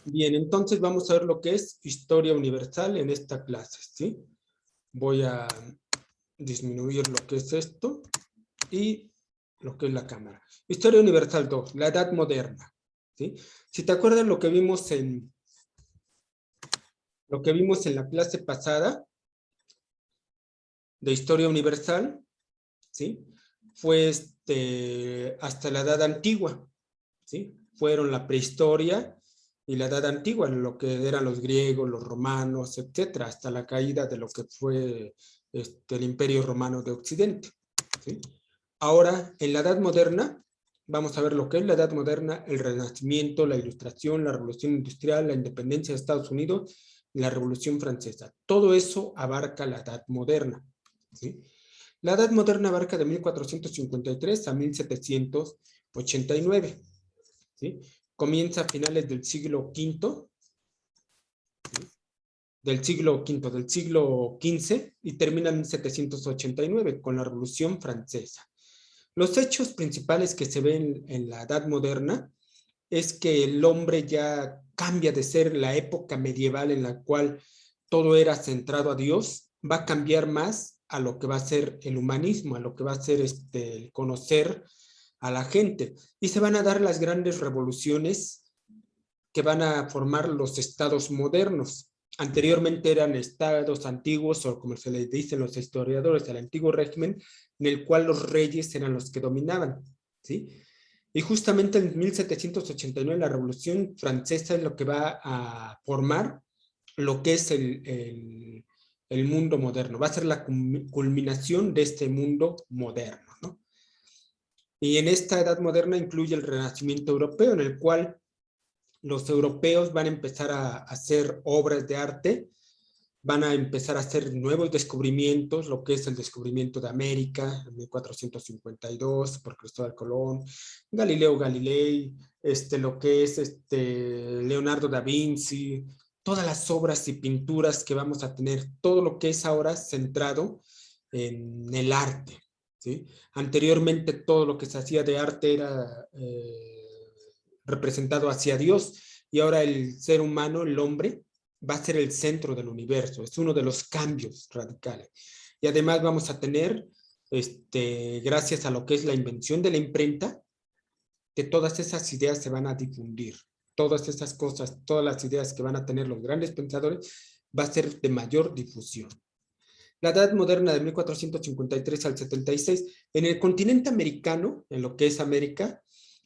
Bien, entonces vamos a ver lo que es historia universal en esta clase, ¿sí? Voy a disminuir lo que es esto y lo que es la cámara. Historia universal 2, la edad moderna, ¿sí? Si te acuerdas lo que vimos en la clase pasada de historia universal, ¿sí? Fue hasta la edad antigua, ¿sí? Fueron la prehistoria y la edad antigua, lo que eran los griegos, los romanos, etcétera, hasta la caída de lo que fue el Imperio Romano de Occidente, ¿sí? Ahora, en la edad moderna, vamos a ver lo que es la edad moderna, el Renacimiento, la Ilustración, la Revolución Industrial, la independencia de Estados Unidos y la Revolución Francesa. Todo eso abarca la edad moderna, ¿sí? La edad moderna abarca de 1453 a 1789, ¿sí? Comienza a finales del siglo V, ¿sí? Del siglo XV y termina en 1789 con la Revolución Francesa. Los hechos principales que se ven en la Edad Moderna es que el hombre ya cambia de ser la época medieval en la cual todo era centrado a Dios, va a cambiar más a lo que va a ser el humanismo, a lo que va a ser el conocer a la gente. Y se van a dar las grandes revoluciones que van a formar los estados modernos. Anteriormente eran estados antiguos, o como se les dicen los historiadores, el antiguo régimen, en el cual los reyes eran los que dominaban, ¿sí? Y justamente en 1789 la Revolución Francesa es lo que va a formar lo que es el mundo moderno, va a ser la culminación de este mundo moderno, ¿no? Y en esta edad moderna incluye el Renacimiento europeo, en el cual los europeos van a empezar a hacer obras de arte, van a empezar a hacer nuevos descubrimientos, lo que es el descubrimiento de América en 1452 por Cristóbal Colón, Galileo Galilei, lo que es Leonardo da Vinci, todas las obras y pinturas que vamos a tener, todo lo que es ahora centrado en el arte, ¿sí? Anteriormente todo lo que se hacía de arte era representado hacia Dios y ahora el ser humano, el hombre, va a ser el centro del universo. Es uno de los cambios radicales. Y además vamos a tener, gracias a lo que es la invención de la imprenta, que todas esas ideas se van a difundir. Todas esas cosas, todas las ideas que van a tener los grandes pensadores, va a ser de mayor difusión. La Edad Moderna de 1453 al 76, en el continente americano, en lo que es América,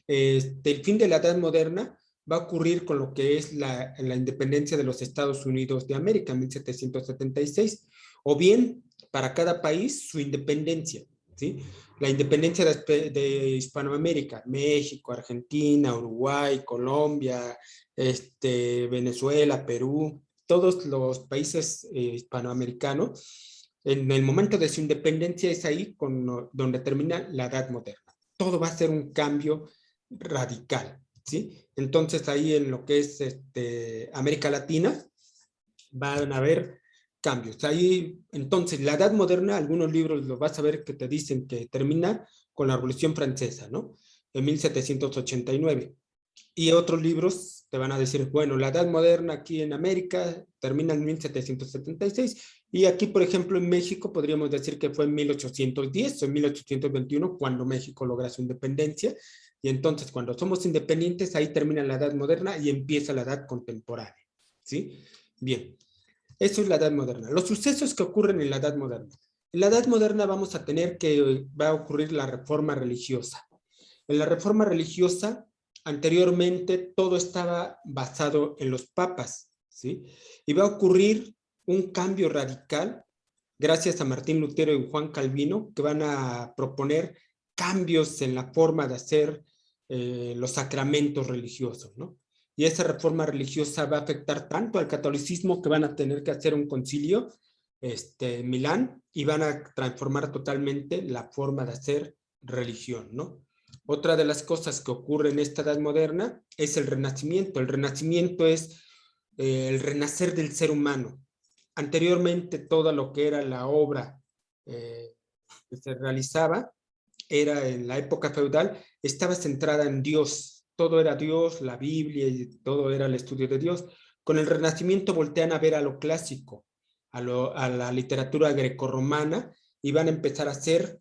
el fin de la Edad Moderna va a ocurrir con lo que es la independencia de los Estados Unidos de América en 1776, o bien para cada país su independencia, ¿sí? La independencia de Hispanoamérica, México, Argentina, Uruguay, Colombia, Venezuela, Perú, todos los países hispanoamericanos, en el momento de su independencia es ahí donde termina la Edad Moderna. Todo va a ser un cambio radical, ¿sí? Entonces ahí en lo que es América Latina van a haber cambios. Ahí, entonces, la Edad Moderna, algunos libros los vas a ver que te dicen que termina con la Revolución Francesa, ¿no? En 1789. Y otros libros te van a decir, bueno, la Edad Moderna aquí en América termina en 1776 y aquí, por ejemplo, en México podríamos decir que fue en 1810 o en 1821 cuando México logra su independencia y entonces cuando somos independientes ahí termina la Edad Moderna y empieza la Edad Contemporánea, ¿sí? Bien, eso es la Edad Moderna. Los sucesos que ocurren en la Edad Moderna. En la Edad Moderna vamos a tener que va a ocurrir la reforma religiosa. En la reforma religiosa, anteriormente todo estaba basado en los papas, ¿sí? Y va a ocurrir un cambio radical gracias a Martín Lutero y Juan Calvino, que van a proponer cambios en la forma de hacer los sacramentos religiosos, ¿no? Y esa reforma religiosa va a afectar tanto al catolicismo que van a tener que hacer un concilio en Milán y van a transformar totalmente la forma de hacer religión, ¿no? Otra de las cosas que ocurre en esta edad moderna es el renacimiento. El renacimiento es el renacer del ser humano. Anteriormente, todo lo que era la obra que se realizaba era en la época feudal, estaba centrada en Dios, todo era Dios, la Biblia y todo era el estudio de Dios. Con el Renacimiento voltean a ver a lo clásico, a la literatura grecorromana, y van a empezar a hacer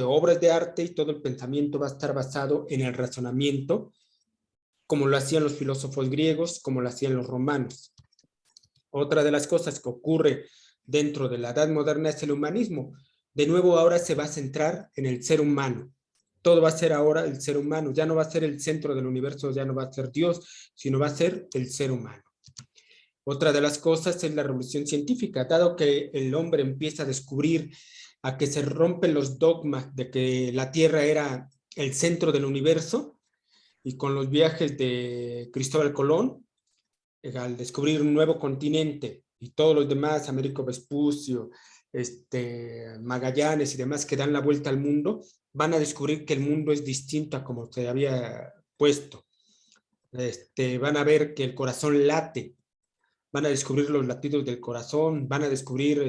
obras de arte, y todo el pensamiento va a estar basado en el razonamiento, como lo hacían los filósofos griegos, como lo hacían los romanos. Otra de las cosas que ocurre dentro de la Edad Moderna es el humanismo. De nuevo, ahora se va a centrar en el ser humano. Todo va a ser ahora el ser humano. Ya no va a ser el centro del universo, ya no va a ser Dios, sino va a ser el ser humano. Otra de las cosas es la revolución científica. Dado que el hombre empieza a descubrir, a que se rompen los dogmas de que la Tierra era el centro del universo, y con los viajes de Cristóbal Colón, al descubrir un nuevo continente, y todos los demás, Américo Vespucio, Magallanes y demás, que dan la vuelta al mundo, van a descubrir que el mundo es distinto a como se había puesto. Van a ver que el corazón late, van a descubrir los latidos del corazón, van a descubrir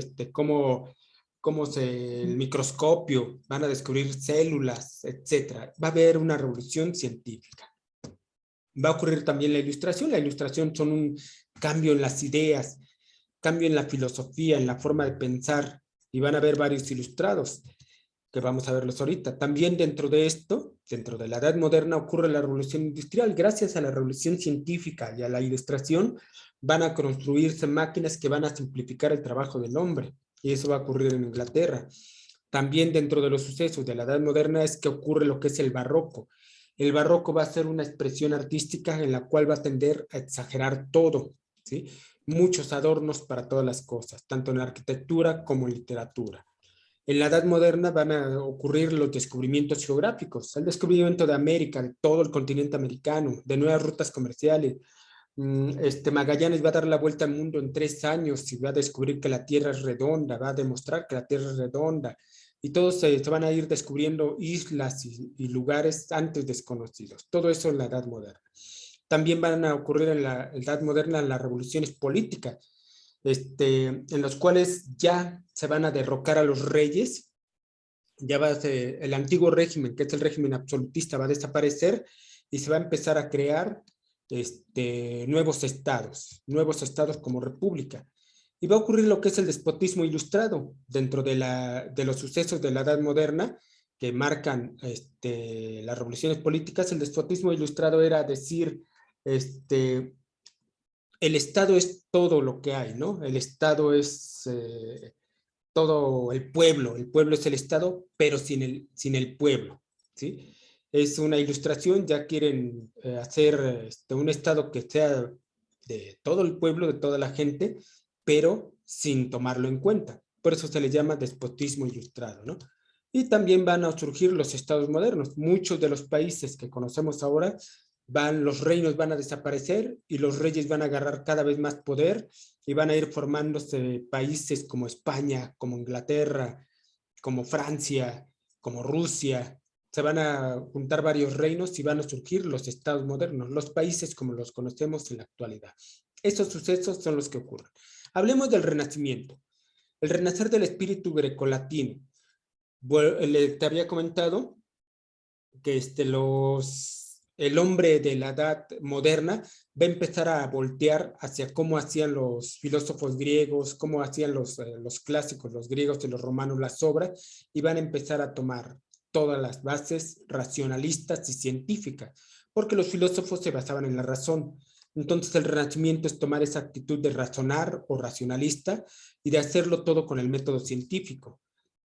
el microscopio, van a descubrir células, etcétera. Va a haber una revolución científica. Va a ocurrir también la ilustración. La ilustración son un cambio en las ideas, cambio en la filosofía, en la forma de pensar, y van a haber varios ilustrados, que vamos a verlos ahorita. También dentro de esto, dentro de la Edad Moderna, ocurre la revolución industrial. Gracias a la revolución científica y a la ilustración, van a construirse máquinas que van a simplificar el trabajo del hombre, y eso va a ocurrir en Inglaterra. También dentro de los sucesos de la Edad Moderna es que ocurre lo que es el barroco. El barroco va a ser una expresión artística en la cual va a tender a exagerar todo, ¿sí? Muchos adornos para todas las cosas, tanto en la arquitectura como en literatura. En la Edad Moderna van a ocurrir los descubrimientos geográficos, el descubrimiento de América, de todo el continente americano, de nuevas rutas comerciales. Magallanes va a dar la vuelta al mundo en 3 años y va a descubrir que la Tierra es redonda, va a demostrar que la Tierra es redonda, y todos se van a ir descubriendo islas y lugares antes desconocidos. Todo eso en la Edad Moderna. También van a ocurrir en la Edad Moderna las revoluciones políticas, en los cuales ya se van a derrocar a los reyes. Ya va a ser el antiguo régimen, que es el régimen absolutista, va a desaparecer, y se va a empezar a crear nuevos estados como república. Y va a ocurrir lo que es el despotismo ilustrado dentro de los sucesos de la Edad Moderna que marcan las revoluciones políticas. El despotismo ilustrado era decir, el Estado es todo lo que hay, ¿no? El Estado es todo el pueblo es el Estado, pero sin el pueblo, ¿sí? Es una ilustración. Ya quieren hacer un Estado que sea de todo el pueblo, de toda la gente, pero sin tomarlo en cuenta. Por eso se le llama despotismo ilustrado, ¿no? Y también van a surgir los estados modernos. Muchos de los países que conocemos ahora, los reinos van a desaparecer y los reyes van a agarrar cada vez más poder, y van a ir formándose países como España, como Inglaterra, como Francia, como Rusia. Se van a juntar varios reinos y van a surgir los estados modernos, los países como los conocemos en la actualidad. Estos sucesos son los que ocurren. Hablemos del Renacimiento. El renacer del espíritu grecolatino. Te había comentado que el hombre de la edad moderna va a empezar a voltear hacia cómo hacían los filósofos griegos, cómo hacían los clásicos, los griegos y los romanos, las obras, y van a empezar a tomar todas las bases racionalistas y científicas, porque los filósofos se basaban en la razón. Entonces el Renacimiento es tomar esa actitud de razonar o racionalista y de hacerlo todo con el método científico.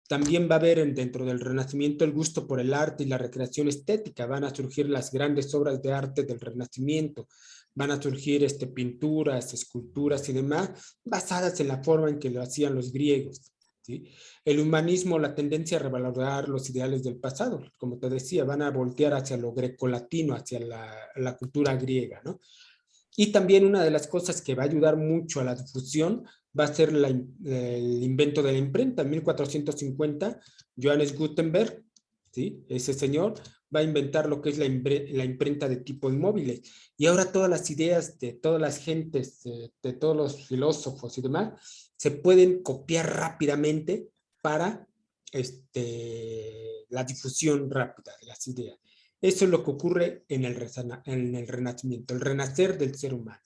También va a haber dentro del Renacimiento el gusto por el arte y la recreación estética. Van a surgir las grandes obras de arte del Renacimiento. Van a surgir pinturas, esculturas y demás, basadas en la forma en que lo hacían los griegos, ¿sí? El humanismo, la tendencia a revalorar los ideales del pasado. Como te decía, van a voltear hacia lo grecolatino, hacia la cultura griega, ¿no? Y también una de las cosas que va a ayudar mucho a la difusión va a ser el invento de la imprenta. En 1450, Johannes Gutenberg, ¿sí? Ese señor va a inventar lo que es la imprenta de tipo inmóvil. Y ahora todas las ideas de todas las gentes, de todos los filósofos y demás, se pueden copiar rápidamente para la difusión rápida de las ideas. Eso es lo que ocurre en el Renacimiento, el renacer del ser humano.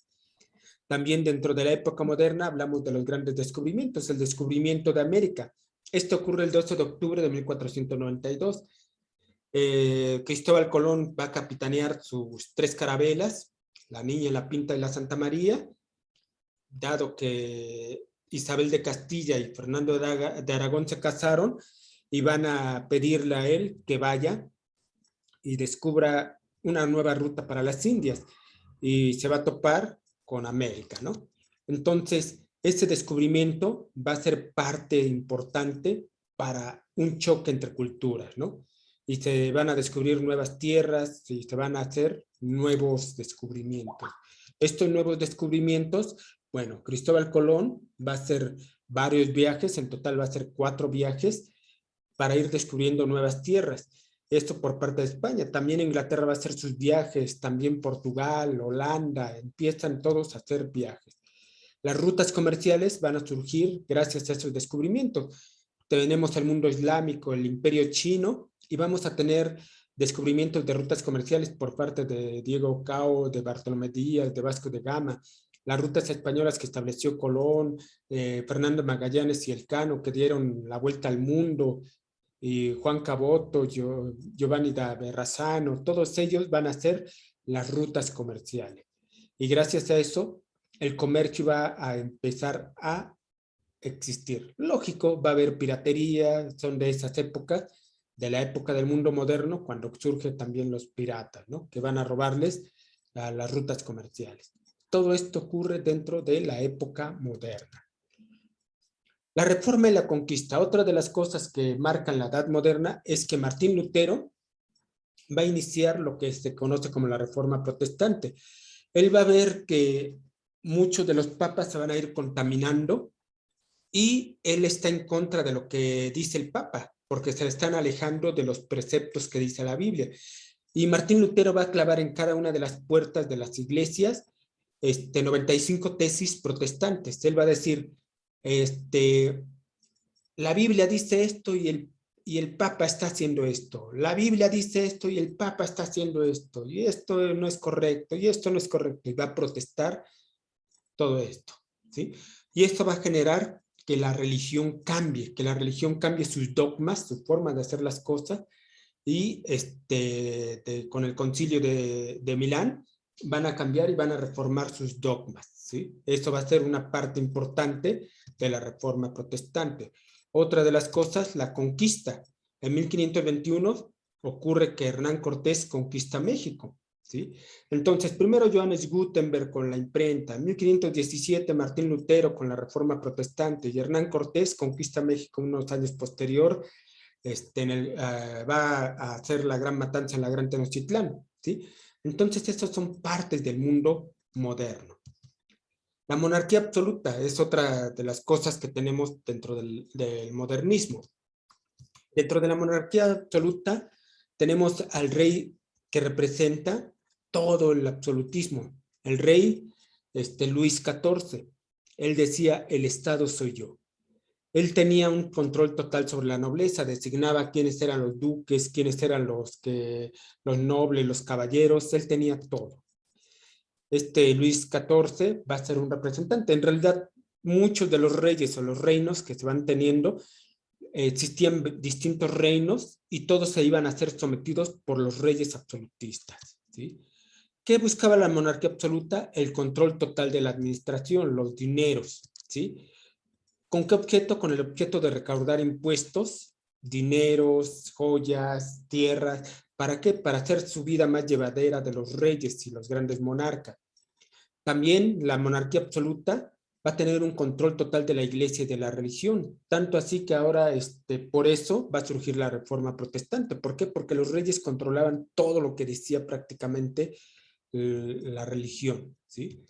También dentro de la época moderna hablamos de los grandes descubrimientos, el descubrimiento de América. Esto ocurre el 12 de octubre de 1492. Cristóbal Colón va a capitanear sus 3 carabelas, la Niña, la Pinta y la Santa María, dado que Isabel de Castilla y Fernando de Aragón se casaron y van a pedirle a él que vaya y descubra una nueva ruta para las Indias y se va a topar con América, ¿no? Entonces, ese descubrimiento va a ser parte importante para un choque entre culturas, ¿no? Y se van a descubrir nuevas tierras y se van a hacer nuevos descubrimientos. Estos nuevos descubrimientos, bueno, Cristóbal Colón va a hacer varios viajes, en total va a hacer 4 viajes para ir descubriendo nuevas tierras. Esto por parte de España. También Inglaterra va a hacer sus viajes, también Portugal, Holanda, empiezan todos a hacer viajes. Las rutas comerciales van a surgir gracias a esos descubrimientos. Tenemos el mundo islámico, el imperio chino, y vamos a tener descubrimientos de rutas comerciales por parte de Diego Cao, de Bartolomé Díaz, de Vasco de Gama, las rutas españolas que estableció Colón, Fernando Magallanes y Elcano, que dieron la vuelta al mundo, y Juan Caboto, Giovanni da Verrazzano, todos ellos van a ser las rutas comerciales. Y gracias a eso, el comercio va a empezar a existir. Lógico, va a haber piratería, son de esas épocas, de la época del mundo moderno, cuando surgen también los piratas, ¿no? Que van a robarles a las rutas comerciales. Todo esto ocurre dentro de la época moderna. La reforma y la conquista. Otra de las cosas que marcan la Edad Moderna es que Martín Lutero va a iniciar lo que se conoce como la reforma protestante. Él va a ver que muchos de los papas se van a ir contaminando y él está en contra de lo que dice el papa, porque se están alejando de los preceptos que dice la Biblia. Y Martín Lutero va a clavar en cada una de las puertas de las iglesias 95 tesis protestantes. Él va a decir, la Biblia dice esto y el Papa está haciendo esto. La Biblia dice esto y el Papa está haciendo esto. Y esto no es correcto, y esto no es correcto. Y va a protestar todo esto, ¿sí? Y esto va a generar que la religión cambie sus dogmas, su forma de hacer las cosas. Y con el concilio de Milán van a cambiar y van a reformar sus dogmas, ¿sí? Eso va a ser una parte importante de la reforma protestante. Otra de las cosas, la conquista. En 1521 ocurre que Hernán Cortés conquista México, ¿sí? Entonces, primero Johannes Gutenberg con la imprenta, en 1517 Martín Lutero con la reforma protestante y Hernán Cortés conquista México unos años posterior, va a hacer la gran matanza en la Gran Tenochtitlán, ¿sí? Entonces, estos son partes del mundo moderno. La monarquía absoluta es otra de las cosas que tenemos dentro del modernismo. Dentro de la monarquía absoluta tenemos al rey que representa todo el absolutismo. El rey Luis XIV, él decía, el Estado soy yo. Él tenía un control total sobre la nobleza, designaba quiénes eran los duques, quiénes eran los nobles, los caballeros, él tenía todo. Luis XIV va a ser un representante. En realidad, muchos de los reyes o los reinos que se van teniendo, existían distintos reinos y todos se iban a ser sometidos por los reyes absolutistas, ¿sí? ¿Qué buscaba la monarquía absoluta? El control total de la administración, los dineros, ¿sí? ¿Con qué objeto? Con el objeto de recaudar impuestos, dineros, joyas, tierras. ¿Para qué? Para hacer su vida más llevadera de los reyes y los grandes monarcas. También la monarquía absoluta va a tener un control total de la iglesia y de la religión. Tanto así que ahora, por eso va a surgir la reforma protestante. ¿Por qué? Porque los reyes controlaban todo lo que decía prácticamente la religión, ¿sí?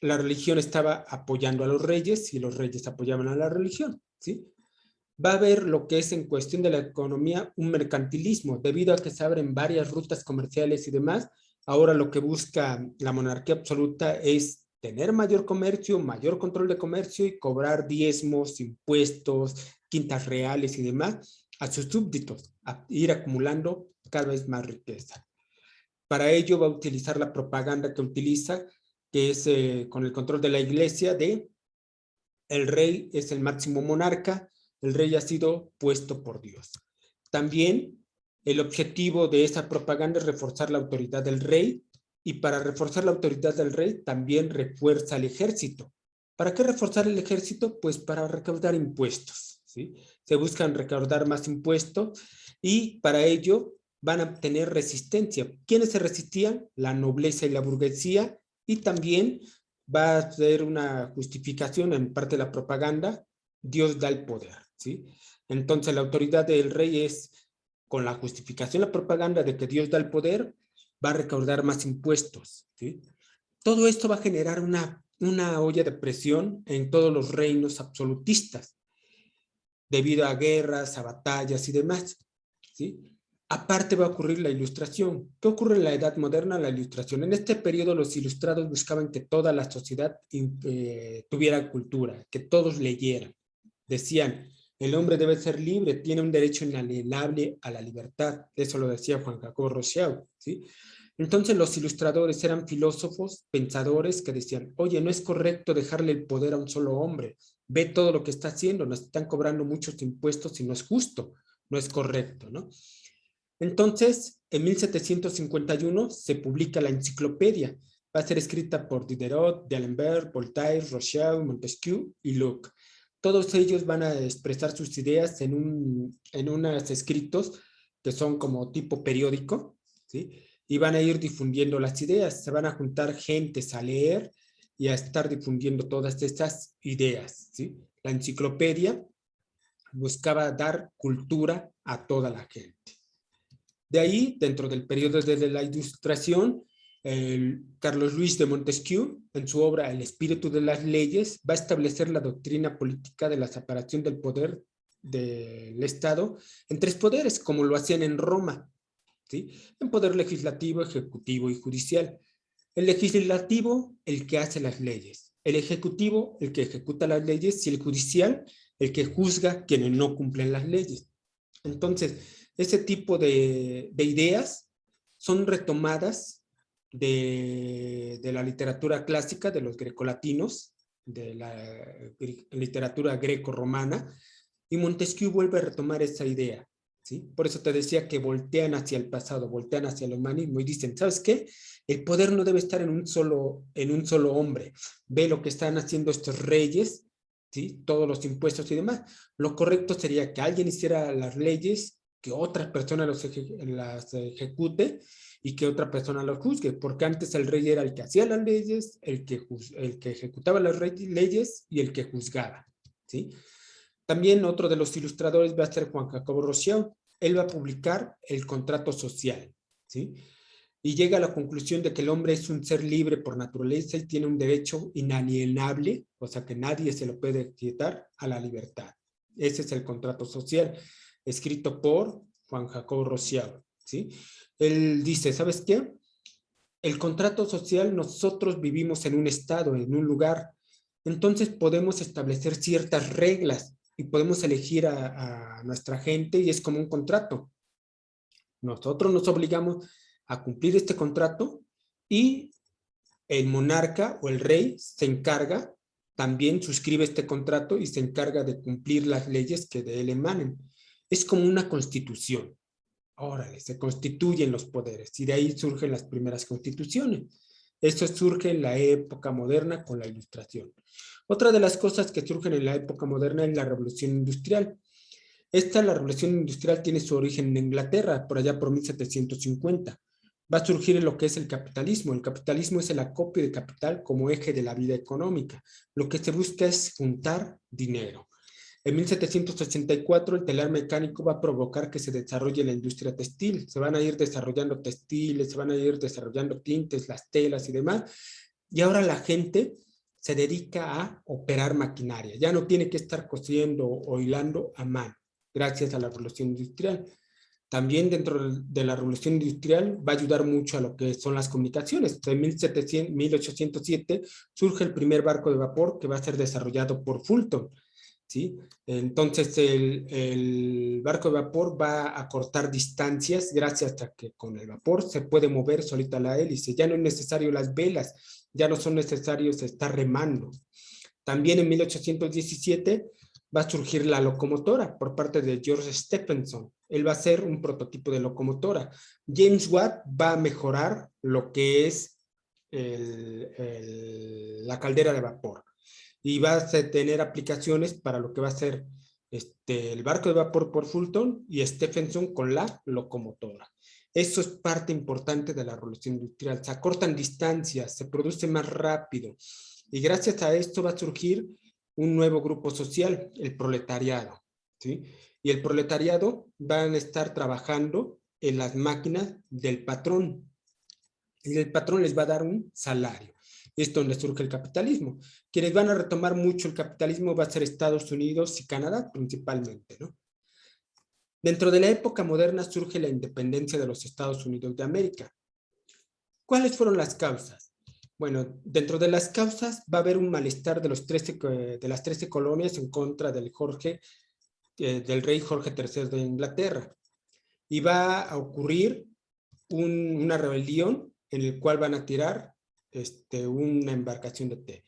La religión estaba apoyando a los reyes y los reyes apoyaban a la religión, ¿sí? Va a haber lo que es en cuestión de la economía un mercantilismo, debido a que se abren varias rutas comerciales y demás. Ahora lo que busca la monarquía absoluta es tener mayor comercio, mayor control de comercio y cobrar diezmos, impuestos, quintas reales y demás a sus súbditos a ir acumulando cada vez más riqueza. Para ello va a utilizar la propaganda que utiliza, que es con el control de la iglesia, de el rey es el máximo monarca, el rey ha sido puesto por Dios. También el objetivo de esa propaganda es reforzar la autoridad del rey, y para reforzar la autoridad del rey también refuerza el ejército. ¿Para qué reforzar el ejército? Pues para recaudar impuestos, ¿sí? Se buscan recaudar más impuestos y para ello van a tener resistencia. ¿Quiénes se resistían? La nobleza y la burguesía, y también va a ser una justificación en parte de la propaganda: Dios da el poder, ¿sí? Entonces la autoridad del rey es, con la justificación, la propaganda de que Dios da el poder, va a recaudar más impuestos, ¿sí? Todo esto va a generar una olla de presión en todos los reinos absolutistas, debido a guerras, a batallas y demás, ¿sí? Aparte va a ocurrir la ilustración. ¿Qué ocurre en la Edad Moderna? La ilustración. En este periodo los ilustrados buscaban que toda la sociedad tuviera cultura, que todos leyeran. Decían, el hombre debe ser libre, tiene un derecho inalienable a la libertad. Eso lo decía Juan Jacobo Rousseau, ¿sí? Entonces los ilustradores eran filósofos, pensadores que decían, oye, no es correcto dejarle el poder a un solo hombre. Ve todo lo que está haciendo, nos están cobrando muchos impuestos y no es justo, no es correcto, ¿no? Entonces, en 1751 se publica la enciclopedia. Va a ser escrita por Diderot, D'Alembert, Voltaire, Rousseau, Montesquieu y Locke. Todos ellos van a expresar sus ideas en unos escritos que son como tipo periódico, ¿sí? Y van a ir difundiendo las ideas. Se van a juntar gentes a leer y a estar difundiendo todas estas ideas, ¿sí? La enciclopedia buscaba dar cultura a toda la gente. De ahí, dentro del periodo de la Ilustración, Carlos Luis de Montesquieu, en su obra El espíritu de las leyes, va a establecer la doctrina política de la separación del poder del Estado en tres poderes, como lo hacían en Roma, ¿sí? En poder legislativo, ejecutivo y judicial. El legislativo, el que hace las leyes; el ejecutivo, el que ejecuta las leyes; y el judicial, el que juzga a quienes no cumplen las leyes. Entonces, ese tipo de ideas son retomadas de la literatura clásica, de los grecolatinos, de la literatura greco-romana, y Montesquieu vuelve a retomar esa idea, ¿sí? Por eso te decía que voltean hacia el pasado, voltean hacia el humanismo y dicen, ¿sabes qué? El poder no debe estar en un solo hombre. Ve lo que están haciendo estos reyes, ¿sí? Todos los impuestos y demás. Lo correcto sería que alguien hiciera las leyes, que otra persona las ejecute y que otra persona los juzgue, porque antes el rey era el que hacía las leyes, el que ejecutaba las leyes y el que juzgaba, ¿sí? También otro de los ilustradores va a ser Juan Jacobo Rousseau. Él va a publicar El contrato social, ¿sí? Y llega a la conclusión de que el hombre es un ser libre por naturaleza y tiene un derecho inalienable, o sea que nadie se lo puede quitar, a la libertad. Ese es el contrato social, escrito por Juan Jacobo Rousseau, ¿sí? Él dice, ¿sabes qué? El contrato social, nosotros vivimos en un estado, en un lugar, entonces podemos establecer ciertas reglas y podemos elegir a nuestra gente, y es como un contrato. Nosotros nos obligamos a cumplir este contrato y el monarca o el rey se encarga, también suscribe este contrato y se encarga de cumplir las leyes que de él emanen. Es como una constitución. Órale, se constituyen los poderes y de ahí surgen las primeras constituciones. Esto surge en la época moderna con la Ilustración. Otra de las cosas que surgen en la época moderna es la Revolución Industrial. La revolución industrial tiene su origen en Inglaterra, por allá por 1750. Va a surgir en lo que es el capitalismo. El capitalismo es el acopio de capital como eje de la vida económica. Lo que se busca es juntar dinero. En 1784 el telar mecánico va a provocar que se desarrolle la industria textil. Se van a ir desarrollando textiles, se van a ir desarrollando tintes, las telas y demás. Y ahora la gente se dedica a operar maquinaria. Ya no tiene que estar cosiendo o hilando a mano, gracias a la revolución industrial. También dentro de la revolución industrial va a ayudar mucho a lo que son las comunicaciones. En 1807 surge el primer barco de vapor que va a ser desarrollado por Fulton. ¿sí? Entonces el barco de vapor va a cortar distancias gracias a que con el vapor se puede mover solita la hélice. Ya no es necesario las velas, ya no son necesarios estar remando. También en 1817 va a surgir la locomotora por parte de George Stephenson. Él va a ser un prototipo de locomotora. James Watt va a mejorar lo que es la caldera de vapor y va a tener aplicaciones para lo que va a ser el barco de vapor por Fulton y Stephenson con la locomotora. Eso es parte importante de la revolución industrial. Se acortan distancias, se produce más rápido y gracias a esto va a surgir un nuevo grupo social, el proletariado, ¿sí? Y el proletariado van a estar trabajando en las máquinas del patrón y el patrón les va a dar un salario. Es donde surge el capitalismo. Quienes van a retomar mucho el capitalismo va a ser Estados Unidos y Canadá principalmente, ¿no? Dentro de la época moderna surge la independencia de los Estados Unidos de América. ¿Cuáles fueron las causas? Bueno, dentro de las causas va a haber un malestar de las 13 colonias en contra del rey Jorge III de Inglaterra. Y va a ocurrir una rebelión en el cual van a tirar una embarcación de té.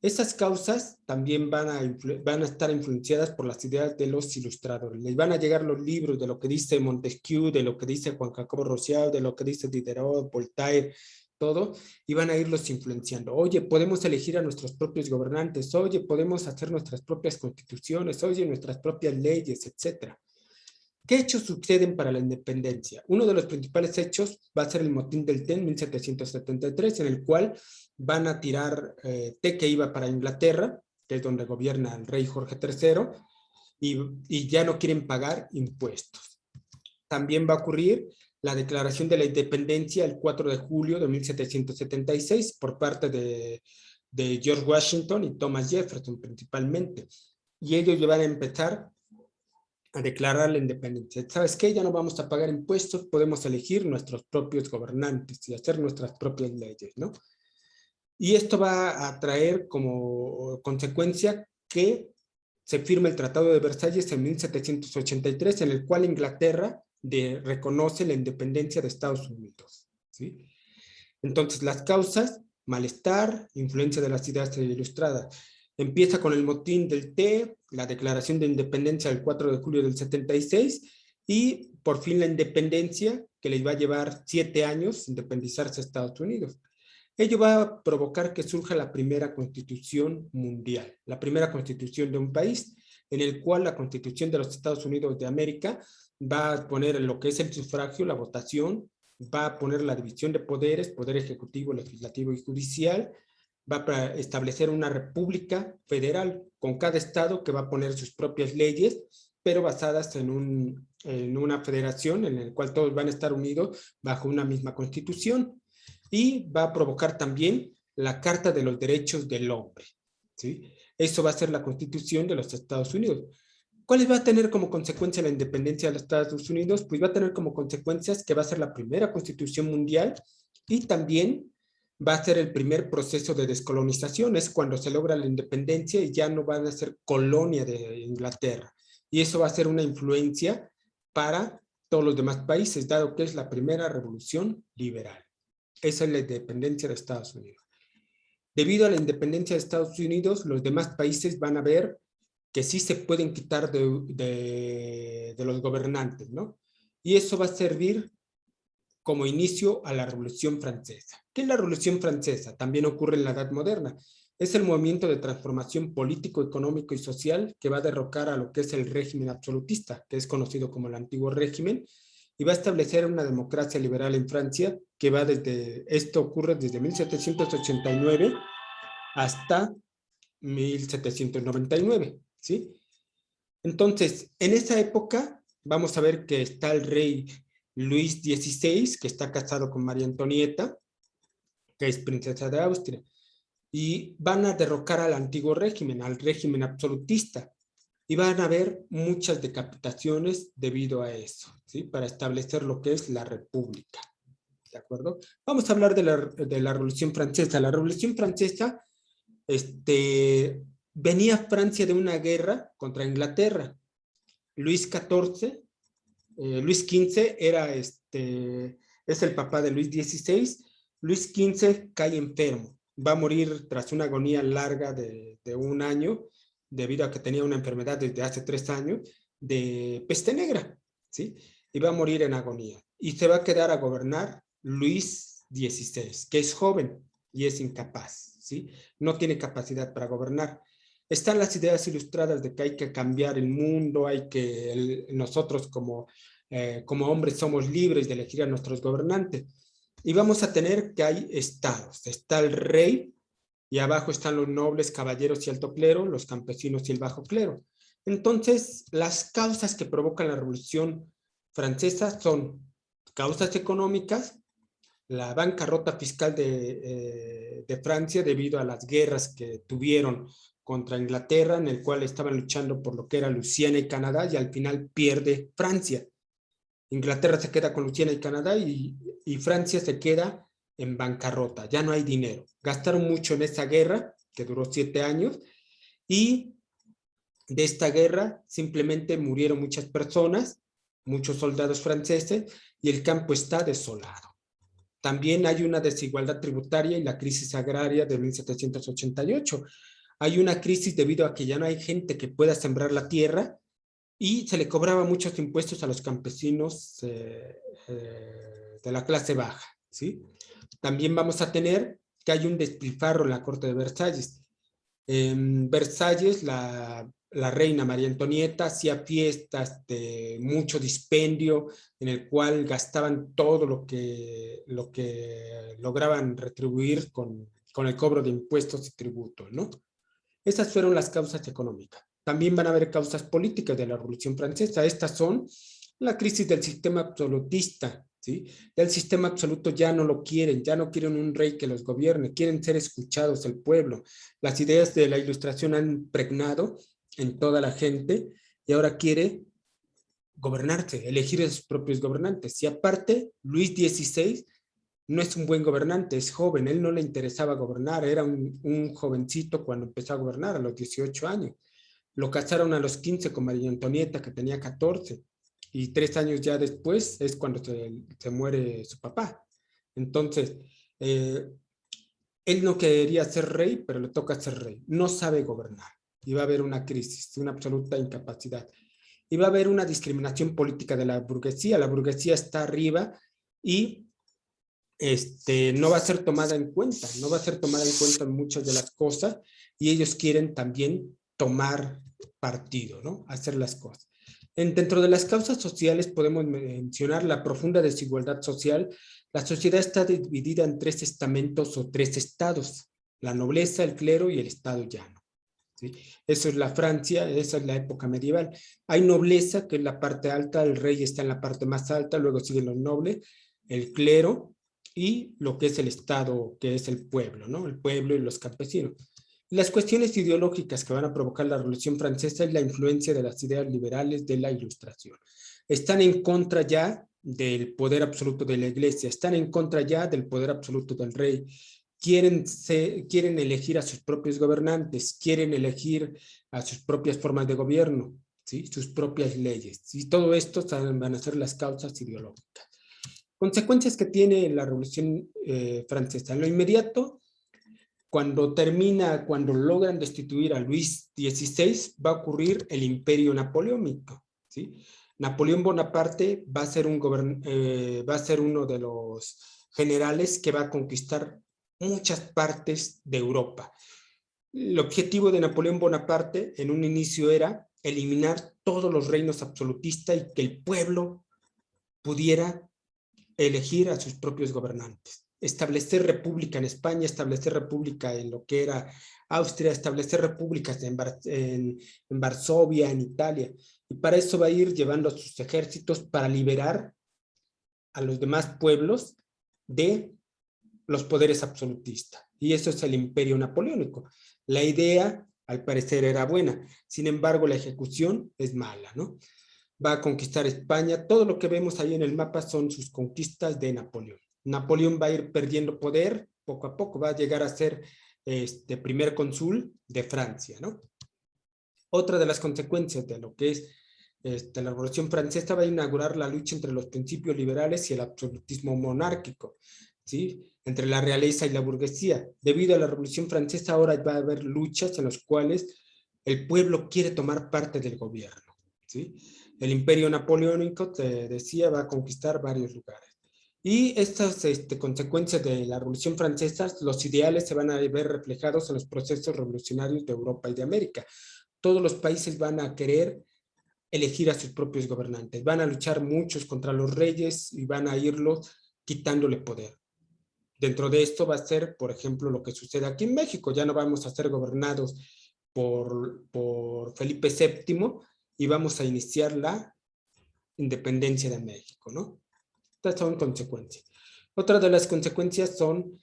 Esas causas también van a estar influenciadas por las ideas de los ilustradores. Les van a llegar los libros de lo que dice Montesquieu, de lo que dice Juan Jacobo Rousseau, de lo que dice Diderot, Voltaire, todo, y van a irlos influenciando. Oye, podemos elegir a nuestros propios gobernantes, oye, podemos hacer nuestras propias constituciones, oye, nuestras propias leyes, etcétera. ¿Qué hechos suceden para la independencia? Uno de los principales hechos va a ser el motín del té en 1773, en el cual van a tirar té que iba para Inglaterra, que es donde gobierna el rey Jorge III, y ya no quieren pagar impuestos. También va a ocurrir la declaración de la independencia el 4 de julio de 1776 por parte de George Washington y Thomas Jefferson principalmente. Y ellos van a empezar a declarar la independencia. ¿Sabes qué? Ya no vamos a pagar impuestos, podemos elegir nuestros propios gobernantes y hacer nuestras propias leyes, ¿no? Y esto va a traer como consecuencia que se firma el Tratado de Versalles en 1783, en el cual Inglaterra reconoce la independencia de Estados Unidos, ¿sí? Entonces, las causas, malestar, influencia de las ideas ilustradas. Empieza con el motín del té, la declaración de independencia del 4 de julio del 76 y por fin la independencia que les va a llevar 7 años independizarse a Estados Unidos. Ello va a provocar que surja la primera constitución mundial, la primera constitución de un país, en el cual la constitución de los Estados Unidos de América va a poner lo que es el sufragio, la votación, va a poner la división de poderes, poder ejecutivo, legislativo y judicial, va a establecer una república federal con cada estado que va a poner sus propias leyes, pero basadas en una federación en la cual todos van a estar unidos bajo una misma constitución y va a provocar también la Carta de los Derechos del Hombre, ¿sí? Eso va a ser la Constitución de los Estados Unidos. ¿Cuáles va a tener como consecuencia la independencia de los Estados Unidos? Pues va a tener como consecuencias que va a ser la primera constitución mundial y también va a ser el primer proceso de descolonización. Es cuando se logra la independencia y ya no van a ser colonia de Inglaterra. Y eso va a ser una influencia para todos los demás países, dado que es la primera revolución liberal. Esa es la independencia de Estados Unidos. Debido a la independencia de Estados Unidos, los demás países van a ver que sí se pueden quitar de los gobernantes, ¿no? Y eso va a servir como inicio a la Revolución Francesa. ¿Qué es la Revolución Francesa? También ocurre en la Edad Moderna. Es el movimiento de transformación político, económico y social que va a derrocar a lo que es el régimen absolutista, que es conocido como el antiguo régimen, y va a establecer una democracia liberal en Francia que va esto ocurre desde 1789 hasta 1799, ¿sí? Entonces, en esa época, vamos a ver que está el rey Luis XVI, que está casado con María Antonieta, que es princesa de Austria, y van a derrocar al antiguo régimen, al régimen absolutista, y van a haber muchas decapitaciones debido a eso, ¿sí? Para establecer lo que es la república, ¿de acuerdo? Vamos a hablar de la Revolución Francesa. La Revolución Francesa, venía Francia de una guerra contra Inglaterra. Luis XIV, Luis XV es el papá de Luis XVI. Luis XV cae enfermo, va a morir tras una agonía larga de un año, debido a que tenía una enfermedad desde hace 3 años, de peste negra, ¿sí? Y va a morir en agonía. Y se va a quedar a gobernar Luis XVI, que es joven y es incapaz, ¿sí? No tiene capacidad para gobernar. Están las ideas ilustradas de que hay que cambiar el mundo, nosotros como hombres somos libres de elegir a nuestros gobernantes. Y vamos a tener que hay estados. Está el rey, y abajo están los nobles, caballeros y alto clero, los campesinos y el bajo clero. Entonces, las causas que provocan la Revolución Francesa son causas económicas, la bancarrota fiscal de Francia debido a las guerras que tuvieron contra Inglaterra, en el cual estaban luchando por lo que era Luisiana y Canadá, y al final pierde Francia. Inglaterra se queda con Luisiana y Canadá, y Francia se queda en bancarrota, ya no hay dinero. Gastaron mucho en esa guerra, que duró 7 años, y de esta guerra simplemente murieron muchas personas, muchos soldados franceses, y el campo está desolado. También hay una desigualdad tributaria y la crisis agraria de 1788. Hay una crisis debido a que ya no hay gente que pueda sembrar la tierra, y se le cobraba muchos impuestos a los campesinos de la clase baja, ¿sí? También vamos a tener que hay un despilfarro en la corte de Versalles. En Versalles, la reina María Antonieta hacía fiestas de mucho dispendio, en el cual gastaban todo lo que lograban retribuir con el cobro de impuestos y tributos, ¿no? Esas fueron las causas económicas. También van a haber causas políticas de la Revolución Francesa. Estas son la crisis del sistema absolutista, ¿sí? El sistema absoluto ya no lo quieren, ya no quieren un rey que los gobierne, quieren ser escuchados el pueblo. Las ideas de la Ilustración han impregnado en toda la gente, y ahora quiere gobernarse, elegir a sus propios gobernantes. Y aparte, Luis XVI no es un buen gobernante, es joven, él no le interesaba gobernar, era un jovencito cuando empezó a gobernar a los 18 años. Lo casaron a los 15 con María Antonieta, que tenía 14, y 3 años ya después es cuando se muere su papá. Entonces, eh, él no quería ser rey, pero le toca ser rey. No sabe gobernar, y va a haber una crisis, una absoluta incapacidad. Y va a haber una discriminación política de la burguesía. La burguesía está arriba, y no va a ser tomada en cuenta, no va a ser tomada en cuenta en muchas de las cosas, y ellos quieren también tomar partido, ¿no? Hacer las cosas. Dentro de las causas sociales podemos mencionar la profunda desigualdad social. La sociedad está dividida en 3 estamentos o 3 estados: la nobleza, el clero y el estado llano, ¿sí? Eso es la Francia, esa es la época medieval. Hay nobleza, que es la parte alta, el rey está en la parte más alta, luego siguen los nobles, el clero, y lo que es el Estado, que es el pueblo, ¿no? El pueblo y los campesinos. Las cuestiones ideológicas que van a provocar la Revolución Francesa es la influencia de las ideas liberales de la Ilustración. Están en contra ya del poder absoluto de la Iglesia, están en contra ya del poder absoluto del rey, quieren elegir a sus propios gobernantes, quieren elegir a sus propias formas de gobierno, ¿sí? Sus propias leyes. Y todo esto van a ser las causas ideológicas. Consecuencias que tiene la Revolución Francesa. En lo inmediato, cuando logran destituir a Luis XVI, va a ocurrir el imperio napoleónico, ¿sí? Napoleón Bonaparte va a ser uno de los generales que va a conquistar muchas partes de Europa. El objetivo de Napoleón Bonaparte en un inicio era eliminar todos los reinos absolutistas y que el pueblo pudiera elegir a sus propios gobernantes, establecer república en España, establecer república en lo que era Austria, establecer repúblicas en Varsovia, en Italia, y para eso va a ir llevando a sus ejércitos para liberar a los demás pueblos de los poderes absolutistas, y eso es el imperio napoleónico. La idea, al parecer, era buena, sin embargo, la ejecución es mala, ¿no? Va a conquistar España. Todo lo que vemos ahí en el mapa son sus conquistas de Napoleón. Napoleón va a ir perdiendo poder poco a poco, va a llegar a ser primer cónsul de Francia, ¿no? Otra de las consecuencias de lo que es la Revolución Francesa va a inaugurar la lucha entre los principios liberales y el absolutismo monárquico, ¿sí? Entre la realeza y la burguesía. Debido a la Revolución Francesa ahora va a haber luchas en las cuales el pueblo quiere tomar parte del gobierno, ¿sí? El imperio napoleónico, te decía, va a conquistar varios lugares. Y estas consecuencias de la Revolución Francesa, los ideales se van a ver reflejados en los procesos revolucionarios de Europa y de América. Todos los países van a querer elegir a sus propios gobernantes. Van a luchar muchos contra los reyes y van a irlos quitándole poder. Dentro de esto va a ser, por ejemplo, lo que sucede aquí en México. Ya no vamos a ser gobernados por Felipe VII y vamos a iniciar la independencia de México, ¿no? Estas son consecuencias. Otra de las consecuencias son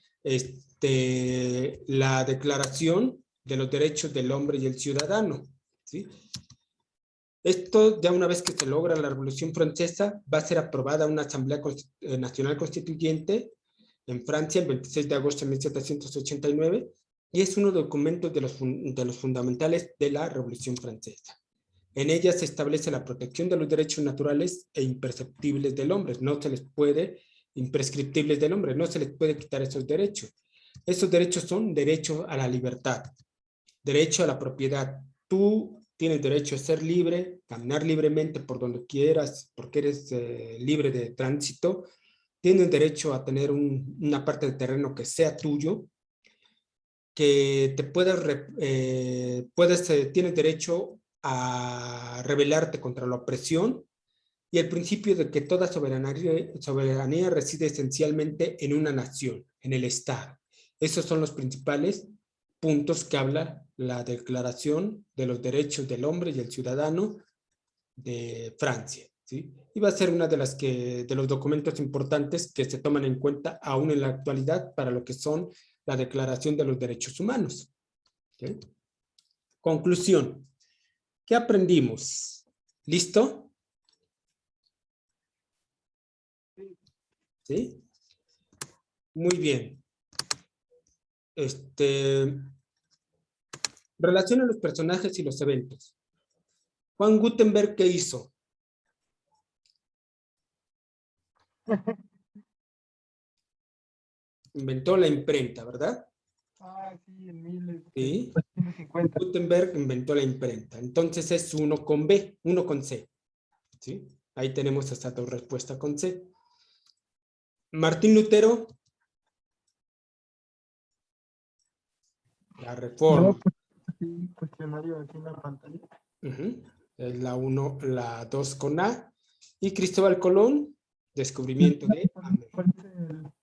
la Declaración de los Derechos del Hombre y el Ciudadano, ¿sí? Esto, ya una vez que se logra la Revolución Francesa, va a ser aprobada una Asamblea Nacional Constituyente en Francia el 26 de agosto de 1789 y es uno de los documentos de los fundamentales de la Revolución Francesa. En ella se establece la protección de los derechos naturales e imprescriptibles del hombre. No se les puede, imprescriptibles del hombre, no se les puede quitar esos derechos. Esos derechos son derecho a la libertad, derecho a la propiedad. Tú tienes derecho a ser libre, caminar libremente por donde quieras, porque eres libre de tránsito. Tienes derecho a tener una parte de terreno que sea tuyo, que te tienes derecho a rebelarte contra la opresión y el principio de que toda soberanía reside esencialmente en una nación, en el Estado. Esos son los principales puntos que habla la Declaración de los Derechos del Hombre y el Ciudadano de Francia, ¿sí? Y va a ser una de los documentos importantes que se toman en cuenta aún en la actualidad para lo que son la Declaración de los Derechos Humanos. ¿Sí? Conclusión. ¿Qué aprendimos? ¿Listo? ¿Sí? Muy bien. Relaciona los personajes y los eventos. Juan Gutenberg, ¿qué hizo? Inventó la imprenta, ¿verdad? Ah, sí, en 1450. Gutenberg inventó la imprenta. Entonces es uno con B, uno con C. ¿Sí? Ahí tenemos esta dos respuestas con C. Martín Lutero. La reforma. No, pues, sí, cuestionario aquí en la pantalla. Es la 1, la 2 con A. Y Cristóbal Colón, descubrimiento de América.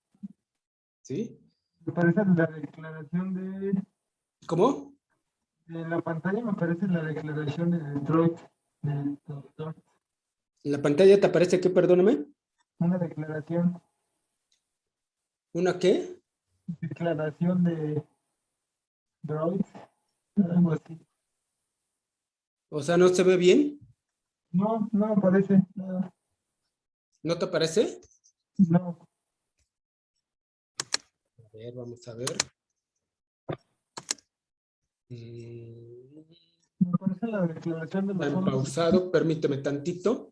¿Sí? Me parece la declaración de... ¿Cómo? En la pantalla me aparece la declaración de Detroit, del doctor. ¿En la pantalla te aparece qué, perdóname? Una declaración. ¿Una qué? Declaración de Detroit, algo así. O sea, ¿no se ve bien? No, no me aparece nada. ¿No te aparece? No. A ver, vamos a ver. Me aparece la declaración de los Está pausado, permíteme tantito.